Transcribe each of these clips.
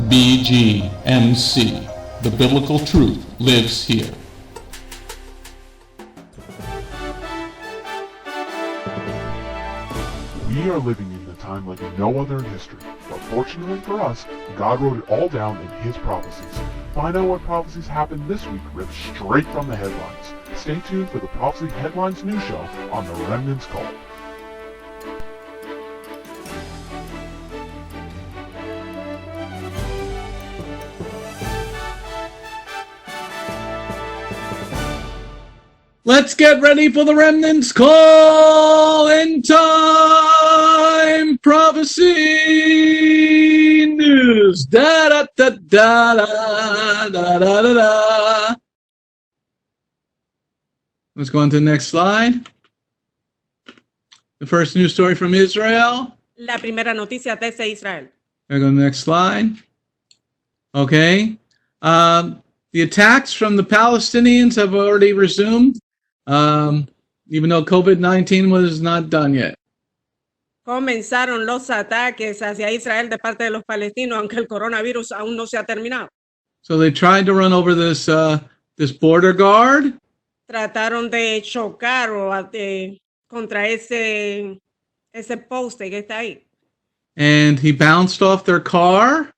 BGMC. The biblical truth lives here. We are living in a time like no other in history, but fortunately for us, God wrote it all down in His prophecies. Find out what prophecies happened this week ripped straight from the headlines. Stay tuned for the Prophecy Headlines news show on the Remnant's Call. Let's get ready for the Remnant's Call! Endtime prophecy news! Da da da da da da da da da. Let's go on to the next slide. The first news story from Israel. La primera noticia desde Israel. There we go to the next slide. Okay. The attacks from the Palestinians have already resumed. Even though COVID-19 was not done yet. Comenzaron los ataques hacia Israel de parte de los palestinos, aunque el coronavirus aún no se ha terminado. So they tried to run over this border guard. Trataron de chocar contra ese poste que está ahí. And he bounced off their car.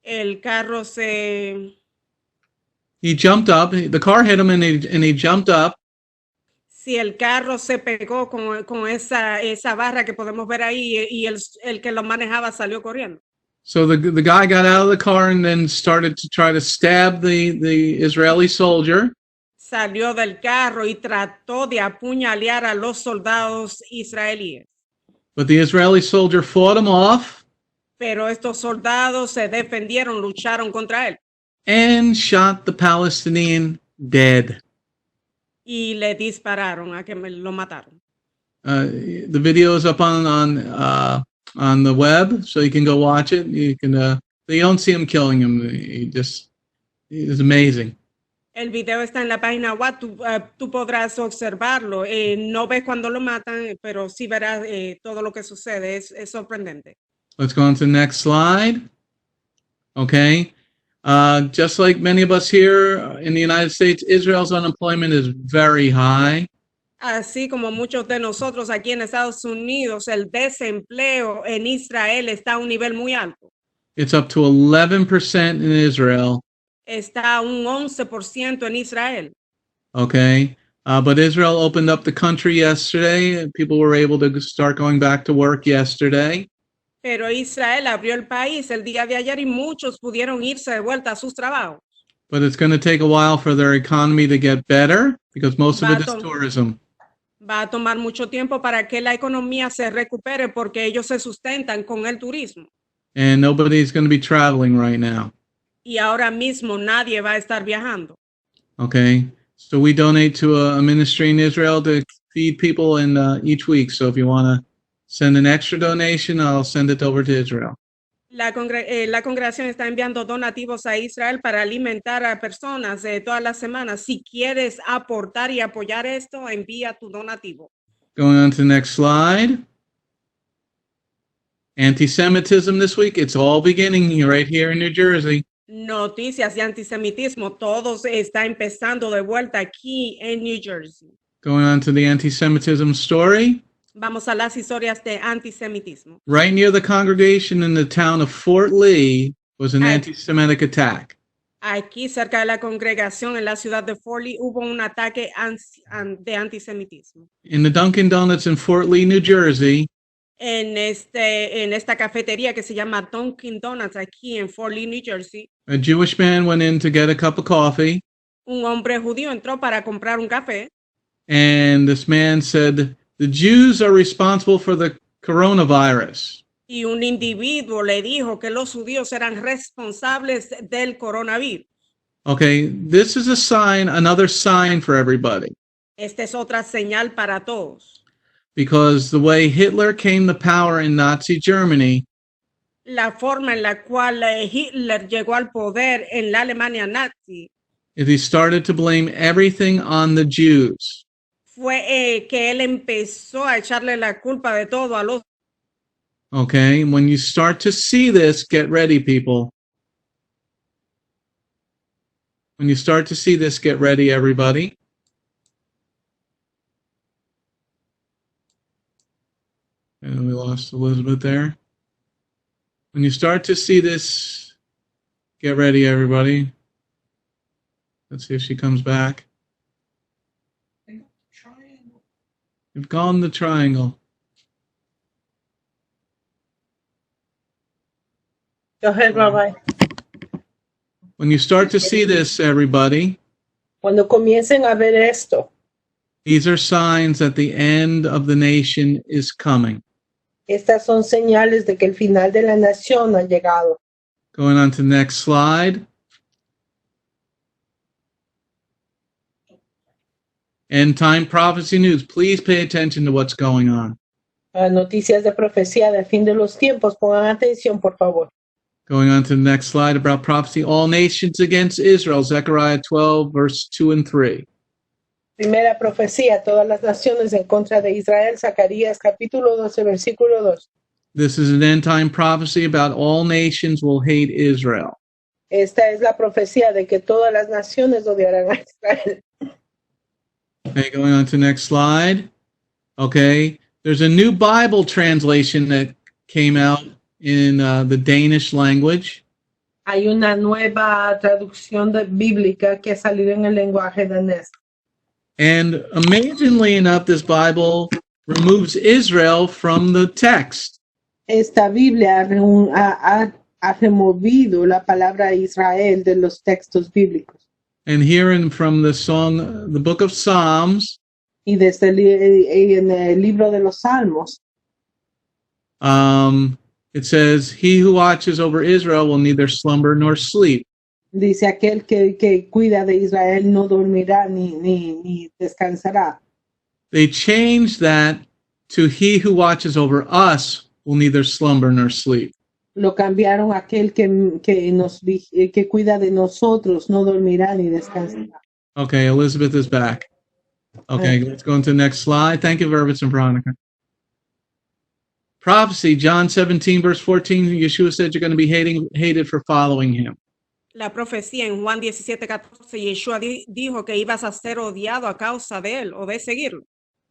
El carro He jumped up. The car hit him, and he jumped up. Sí, el carro se pegó con esa barra que podemos ver ahí, y el que lo manejaba salió corriendo. So the guy got out of the car and then started to try to stab the Israeli soldier. Salió del carro y trató de apuñalear a los soldados israelíes. But the Israeli soldier fought him off. Pero estos soldados se defendieron, lucharon contra él. And shot the Palestinian dead. Y le dispararon a que lo mataron. The video is up on the web, so you can go watch it. You don't see him killing him. It's amazing. El video está en la página web. Tú podrás observarlo. No ves cuando lo matan, pero sí verás todo lo que sucede. Es sorprendente. Let's go on to the next slide. Okay. Just like many of us here in the United States, Israel's unemployment is very high. Así como muchos de nosotros aquí en Estados Unidos, el desempleo en Israel está a un nivel muy alto. It's up to 11% in Israel. Está a un 11% en Israel. Okay. But Israel opened up the country yesterday. People were able to start going back to work yesterday. Pero Israel abrió el país el día de ayer y muchos pudieron irse de vuelta a sus trabajos. But it's going to take a while for their economy to get better because most of it is tourism. Va a tomar mucho tiempo para que la economía se recupere porque ellos se sustentan con el turismo. And nobody's going to be traveling right now. Y ahora mismo nadie va a estar viajando. Okay. So we donate to a ministry in Israel to feed people in each week. So if you want to send an extra donation, I'll send it over to Israel. La congregación está enviando donativos a Israel para alimentar a personas todas las semanas. Si quieres aportar y apoyar esto, envía tu donativo. Going on to the next slide. Anti-Semitism this week. It's all beginning right here in New Jersey. Noticias de antisemitismo. Todos está empezando de vuelta aquí en New Jersey. Going on to the anti-Semitism story. Vamos a las historias de antisemitismo. Right near the congregation in the town of Fort Lee was an anti-Semitic attack. Aquí cerca de la congregación en la ciudad de Fort Lee hubo un ataque de antisemitismo. In the Dunkin' Donuts in Fort Lee, New Jersey. En esta cafetería que se llama Dunkin' Donuts aquí en Fort Lee, New Jersey. A Jewish man went in to get a cup of coffee. Un hombre judío entró para comprar un café. And this man said, the Jews are responsible for the coronavirus. Y un individuo le dijo que los judíos eran responsables del coronavirus. Okay, this is a sign, another sign for everybody. Esta es otra señal para todos. Because the way Hitler came to power in Nazi Germany, la forma en la cual Hitler llegó al poder en la Alemania nazi, is he started to blame everything on the Jews. Fue que él empezó a echarle la culpa de todo a los Okay, when you start to see this, get ready, people. When you start to see this, get ready, everybody. And we lost Elizabeth there. When you start to see this, get ready, everybody. Let's see if she comes back. You've gone the triangle. Go ahead, Rabbi. When you start to see this, everybody, Cuando comiencen a ver esto, these are signs that the end of the nation is coming. estas son señales de que el final de la nación ha llegado. Going on to the next slide. End time prophecy news. Please pay attention to what's going on. Noticias de profecía del fin de los tiempos. Pongan atención, por favor. Going on to the next slide about prophecy. All nations against Israel. Zechariah 12, verse 2 and 3. Primera profecía, todas las naciones en contra de Israel. Zacarías capítulo 12, versículo 2. This is an end time prophecy about all nations will hate Israel. Esta es la profecía de que todas las naciones odiarán a Israel. Okay, going on to the next slide. Okay, there's a new Bible translation that came out in the Danish language. Hay una nueva traducción bíblica que ha salido en el lenguaje danés. And amazingly enough, this Bible removes Israel from the text. Esta Biblia ha removido la palabra Israel de los textos bíblicos. And here from the song, the book of Psalms, Y desde en el libro de los Salmos, it says, "He who watches over Israel will neither slumber nor sleep." dice aquel que cuida de Israel no dormirá ni descansará. They changed that to "He who watches over us will neither slumber nor sleep." Lo cambiaron a aquel que cuida de nosotros no dormirá ni descansará. Okay, Elizabeth is back. Okay, let's go into the next slide. Thank you, Vervis and Veronica. Prophecy, John 17, verse 14, Yeshua said you're going to be hated for following him. La profecía en Juan 17:14, Yeshua dijo que ibas a ser odiado a causa de él o de seguirlo.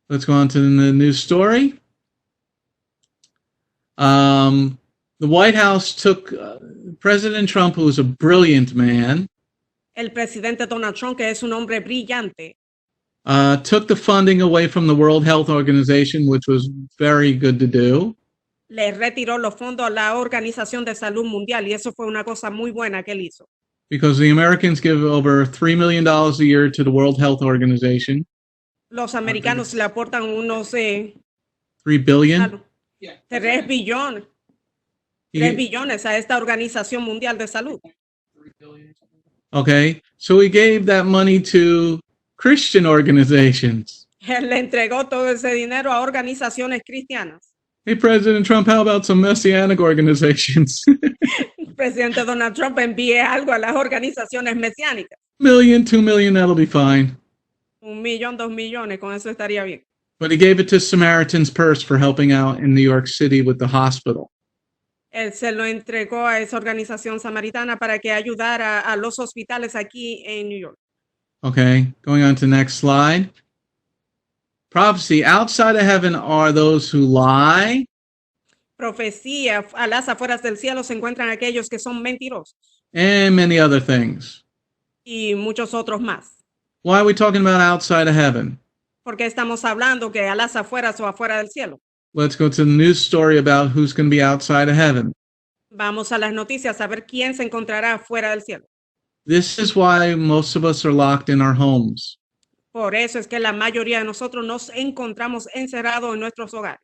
Let's go on to the news story. The White House took President Trump, who was a brilliant man, El presidente Donald Trump, que es un hombre brillante, took the funding away from the World Health Organization, which was very good to do. le retiró los fondos a la Organización de Salud Mundial y eso fue una cosa muy buena que él hizo. Because the Americans give over $3 million a year to the World Health Organization. Los americanos le aportan unos 3 billion. 3 billones. 3 billones a esta Organización Mundial de Salud. Okay, so he gave that money to Christian organizations. Él le entregó todo ese dinero a organizaciones cristianas. Hey, President Trump, how about some Messianic organizations? El presidente Donald Trump envíe algo a las organizaciones mesiánicas. $1 million, $2 million, that'll be fine. 1 millón, 2 millones, con eso estaría bien. But he gave it to Samaritan's Purse for helping out in New York City with the hospital. Él se lo entregó a esa organización samaritana para que ayudara a los hospitales aquí en New York. Okay, going on to the next slide. Prophecy, outside of heaven are those who lie. Profecía, a las afueras del cielo se encuentran aquellos que son mentirosos. And many other things. Y muchos otros más. Why are we talking about outside of heaven? Porque estamos hablando que a las afueras o afuera del cielo. Let's go to the news story about who's going to be outside of heaven. Vamos a las noticias a ver quién se encontrará afuera del cielo. This is why most of us are locked in our homes. Por eso es que la mayoría de nosotros nos encontramos encerrados en nuestros hogares.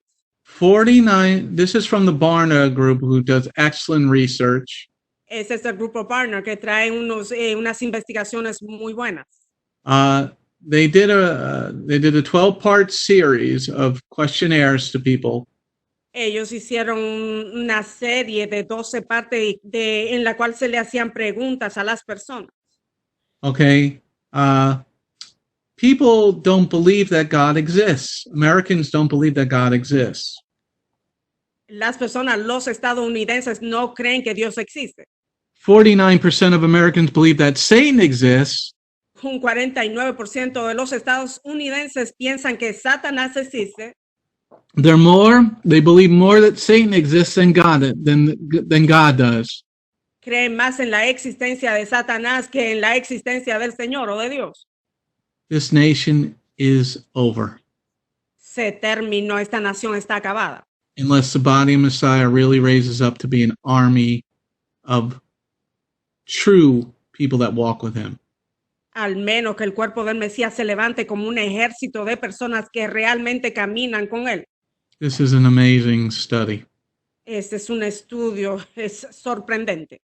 49, this is from the Barna group who does excellent research. Ese es el grupo Partner que trae unas investigaciones muy buenas. They did a 12-part series of questionnaires to people. Ellos hicieron una serie de 12 partes en la cual se le hacían preguntas a las personas. Okay. People don't believe that God exists. Americans don't believe that God exists. Las personas, los estadounidenses, no creen que Dios existe. 49% of Americans believe that Satan exists. Un 49% de los estadounidenses piensan que Satanás existe. They believe more that Satan exists than God does. Creen más en la existencia de Satanás que en la existencia del Señor o de Dios. This nation is over. Se terminó, esta nación está acabada. Unless the body of Messiah really raises up to be an army of true people that walk with him. Al menos que el cuerpo del Mesías se levante como un ejército de personas que realmente caminan con él. This is an amazing study. Este es un estudio, es sorprendente.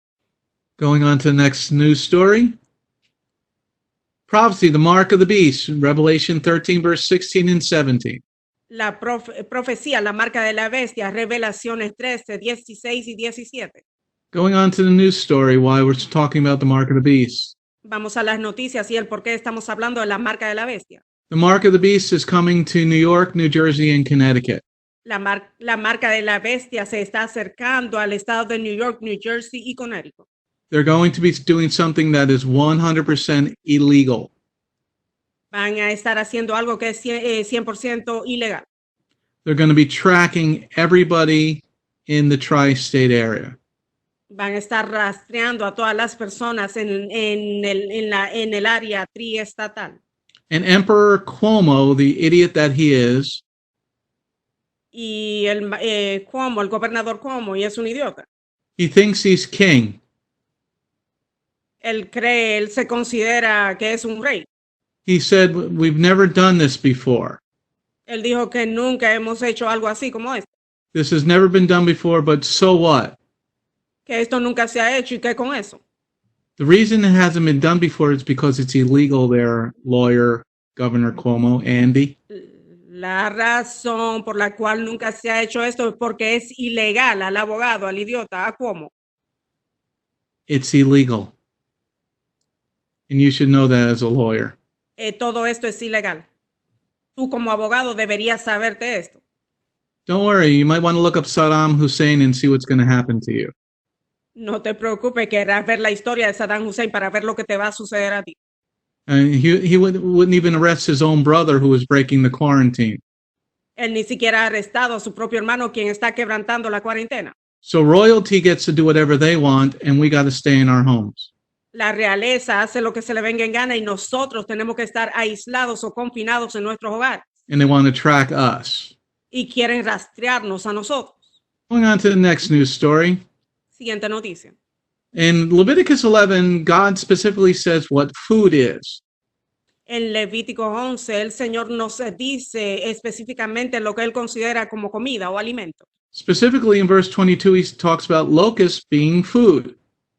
Going on to the next news story. Prophecy, the mark of the beast, Revelation 13, verse 16 and 17. La profecía, la marca de la bestia, Revelaciones 13, 16 y 17. Going on to the news story, why we're talking about the mark of the beast. Vamos a las noticias y el por qué estamos hablando de la marca de la bestia. The mark of the beast is coming to New York, New Jersey, and Connecticut. La marca de la bestia se está acercando al estado de New York, New Jersey y Connecticut. They're going to be doing something that is 100% illegal. Van a estar haciendo algo que es 100% ilegal. They're going to be tracking everybody in the tri-state area. Van a estar rastreando a todas las personas en el área triestatal. And Emperor Cuomo, the idiot that he is, Y el gobernador Cuomo, y es un idiota. he thinks he's king. Él se considera que es un rey. He said, we've never done this before. Él dijo que nunca hemos hecho algo así como esto. This has never been done before, but so what? Que esto nunca se ha hecho y que con eso. The reason it hasn't been done before is because it's illegal there, lawyer, Governor Cuomo, Andy. La razón por la cual nunca se ha hecho esto es porque es ilegal al abogado, al idiota, a Cuomo. It's illegal. And you should know that as a lawyer. Todo esto es ilegal. Tú como abogado deberías saberte esto. Don't worry, you might want to look up Saddam Hussein and see what's going to happen to you. No te preocupes, querrás ver la historia de Saddam Hussein para ver lo que te va a suceder a ti. And he wouldn't even arrest his own brother who was breaking the quarantine. Él ni siquiera ha arrestado a su propio hermano quien está quebrantando la cuarentena. So royalty gets to do whatever they want, and we got to stay in our homes. La realeza hace lo que se le venga en gana y nosotros tenemos que estar aislados o confinados en nuestros hogares. And they want to track us. Y quieren rastrearnos a nosotros. Going on to the next news story. Siguiente noticia. In Leviticus 11, God specifically says what food is. En Levítico 11, el Señor nos dice específicamente lo que Él considera como comida o alimento. Specifically in verse 22, he talks about locusts being food.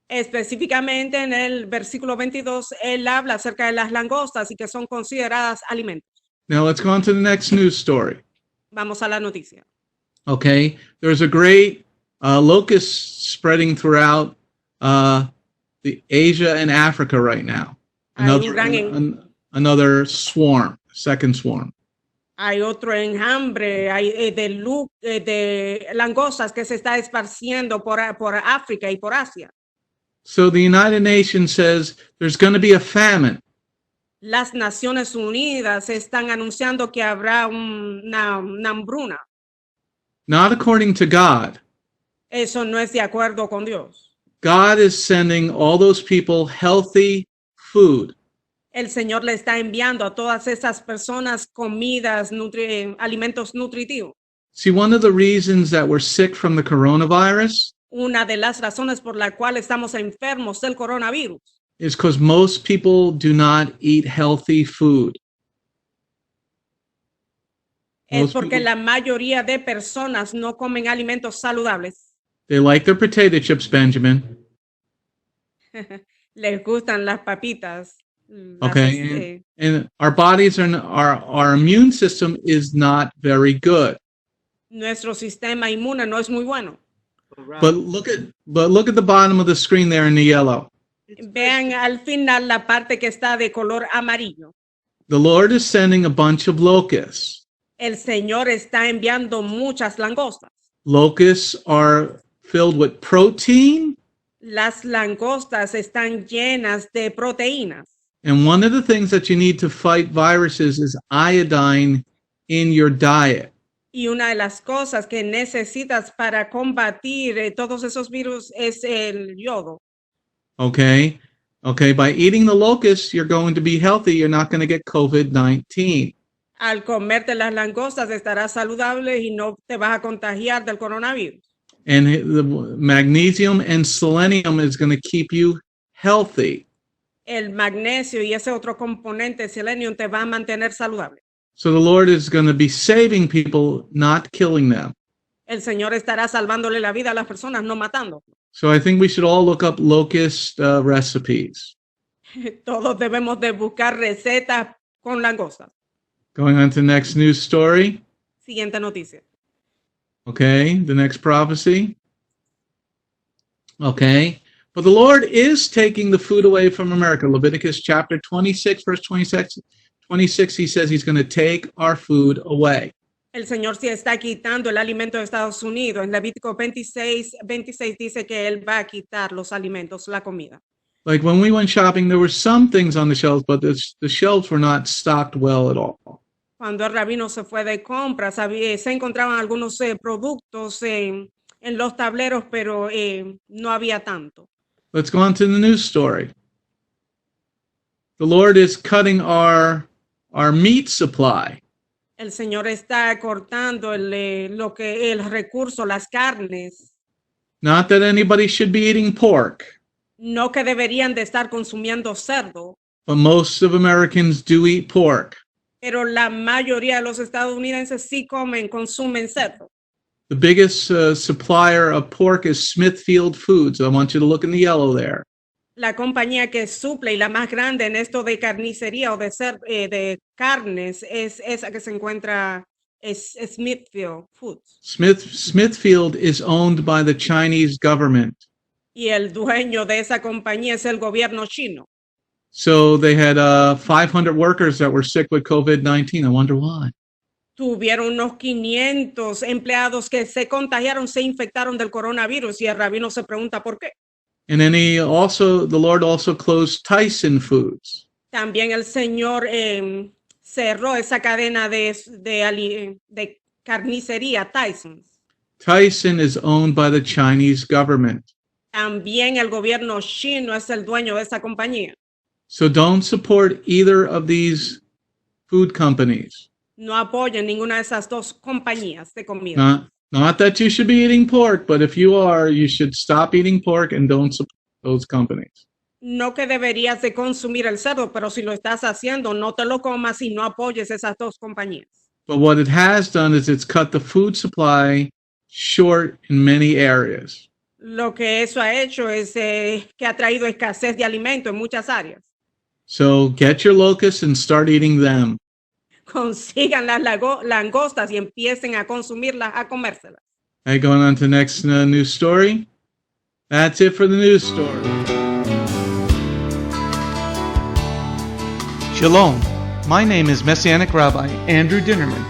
Específicamente en el versículo 22, Él habla acerca de las langostas y que son consideradas alimentos. Now let's go on to the next news story. Vamos a la noticia. Okay, there's a great locust spreading throughout the Asia and Africa right now. Another swarm, second swarm. Hay otro enjambre de langostas que se está esparciendo por África y por Asia. So the United Nations says there's going to be a famine. Las Naciones Unidas están anunciando que habrá una hambruna. Not according to God. Eso no es de acuerdo con Dios. God is sending all those people healthy food. El Señor le está enviando a todas esas personas comidas, alimentos nutritivos. See, one of the reasons that we're sick from the coronavirus Una de las razones por la cual estamos enfermos del coronavirus is because most people do not eat healthy food. es porque la mayoría de personas no comen alimentos saludables. They like their potato chips, Benjamin. Les gustan las papitas. Okay, and our bodies our immune system is not very good. Nuestro sistema inmune no es muy bueno. But look at the bottom of the screen there in the yellow. Vean al final la parte que está de color amarillo. The Lord is sending a bunch of locusts. El Señor está enviando muchas langostas. Locusts are filled with protein. Las langostas están llenas de proteínas. And one of the things that you need to fight viruses is iodine in your diet. Y una de las cosas que necesitas para combatir todos esos virus es el yodo. Okay? Okay, by eating the locusts, you're going to be healthy. You're not going to get COVID-19. Al comerte las langostas estarás saludable y no te vas a contagiar del coronavirus. And the magnesium and selenium is going to keep you healthy. El magnesio y ese otro componente, selenium, te va a mantener saludable. So the Lord is going to be saving people, not killing them. El Señor estará salvándole la vida a las personas, no matando. So I think we should all look up locust recipes. Todos debemos de buscar recetas con langostas. Going on to the next news story. Siguiente noticia. Okay, the next prophecy. Okay, but the Lord is taking the food away from America. Leviticus chapter 26, verse 26, he says he's going to take our food away. El Señor sí está quitando el alimento de Estados Unidos. En Levítico 26 dice que Él va a quitar los alimentos, la comida. Like when we went shopping, there were some things on the shelves, but the shelves were not stocked well at all. Cuando el rabino se fue de compras, se encontraban algunos productos en los tableros, pero no había tanto. Let's go on to the news story. The Lord is cutting our meat supply. El Señor está cortando el recurso, las carnes. Not that anybody should be eating pork, No que deberían de estar consumiendo cerdo, but most of Americans do eat pork. pero la mayoría de los estadounidenses sí consumen cerdo. The biggest supplier of pork is Smithfield Foods. I want you to look in the yellow there. La compañía que suple y la más grande en esto de carnicería o de carnes es esa que se encuentra, es Smithfield Foods. Smithfield is owned by the Chinese government. Y el dueño de esa compañía es el gobierno chino. So they had 500 workers that were sick with COVID-19. I wonder why. Tuvieron unos 500 empleados que se contagiaron, se infectaron del coronavirus y el rabino se pregunta por qué. And then the Lord also closed Tyson Foods. También el Señor cerró esa cadena de carnicería, Tyson. Tyson is owned by the Chinese government. También el gobierno chino es el dueño de esa compañía. So don't support either of these food companies. No apoyen ninguna de esas dos compañías de comida. Not that you should be eating pork, but if you are, you should stop eating pork and don't support those companies. No que deberías de consumir el cerdo, pero si lo estás haciendo, no te lo comas y no apoyes esas dos compañías. But what it has done is it's cut the food supply short in many areas. Lo que eso ha hecho es que ha traído escasez de alimento en muchas áreas. So get your locusts and start eating them. Consigan las langostas y empiecen a consumirlas, a comérselas. Okay, going on to the next news story. That's it for the news story. Shalom. My name is Messianic Rabbi Andrew Dinnerman,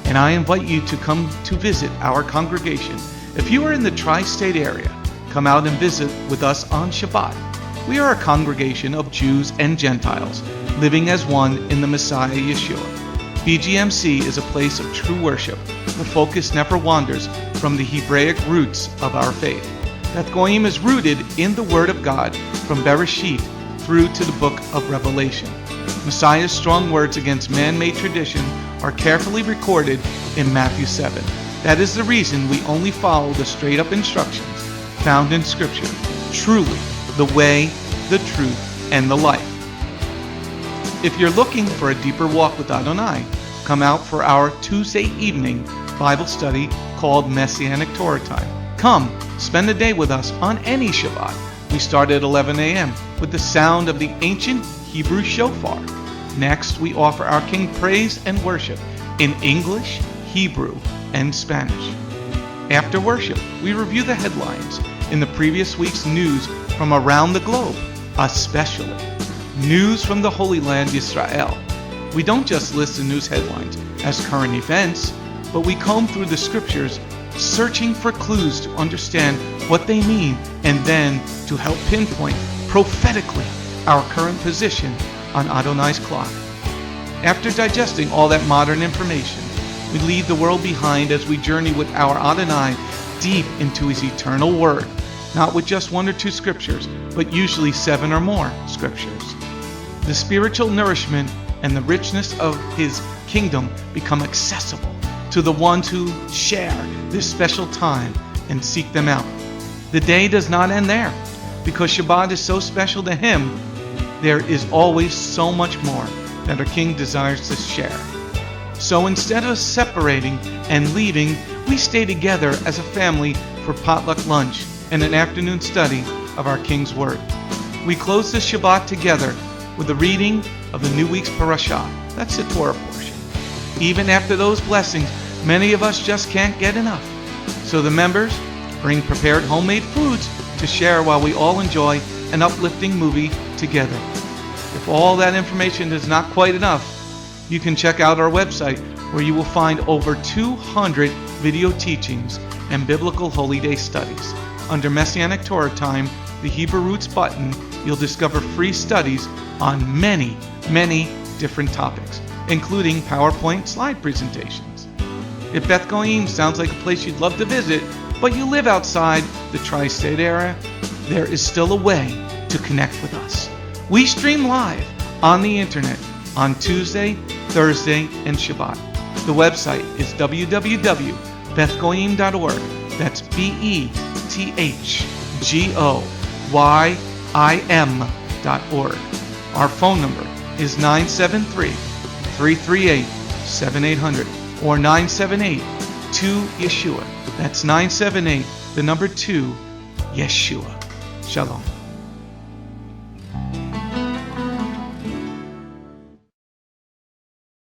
and I invite you to come to visit our congregation. If you are in the tri-state area, come out and visit with us on Shabbat. We are a congregation of Jews and Gentiles, living as one in the Messiah Yeshua. BGMC is a place of true worship. The focus never wanders from the Hebraic roots of our faith. Beth Goyim is rooted in the Word of God from Bereshit through to the book of Revelation. Messiah's strong words against man-made tradition are carefully recorded in Matthew 7. That is the reason we only follow the straight-up instructions found in Scripture. Truly, the way, the truth, and the life. If you're looking for a deeper walk with Adonai, come out for our Tuesday evening Bible study called Messianic Torah Time. Come, spend the day with us on any Shabbat. We start at 11 a.m. with the sound of the ancient Hebrew shofar. Next, we offer our King praise and worship in English, Hebrew, and Spanish. After worship, we review the headlines in the previous week's news from around the globe, especially news from the Holy Land, Israel. We don't just list the news headlines as current events, but we comb through the scriptures searching for clues to understand what they mean and then to help pinpoint prophetically our current position on Adonai's clock. After digesting all that modern information, we leave the world behind as we journey with our Adonai deep into his eternal word, not with just 1 or 2 scriptures, but usually 7 or more scriptures. The spiritual nourishment and the richness of his kingdom become accessible to the ones who share this special time and seek them out. The day does not end there. Because Shabbat is so special to him, there is always so much more that our King desires to share. So instead of separating and leaving, we stay together as a family for potluck lunch and an afternoon study of our King's Word. We close the Shabbat together with the reading of the new week's parashah. That's the Torah portion. Even after those blessings, many of us just can't get enough. So the members bring prepared homemade foods to share while we all enjoy an uplifting movie together. If all that information is not quite enough, you can check out our website where you will find over 200 video teachings and biblical holy day studies. Under Messianic Torah Time, the Hebrew Roots button, you'll discover free studies on many different topics, including PowerPoint slide presentations. If Beth Goyim sounds like a place you'd love to visit, but you live outside the tri-state area, there is still a way to connect with us. We stream live on the internet on Tuesday, Thursday, and Shabbat. The website is www.bethgoyim.org. That's BETHGOYIM.org. Our phone number is 973-338-7800 or 978-2-YESHUA. That's 978, the number 2, Yeshua. Shalom.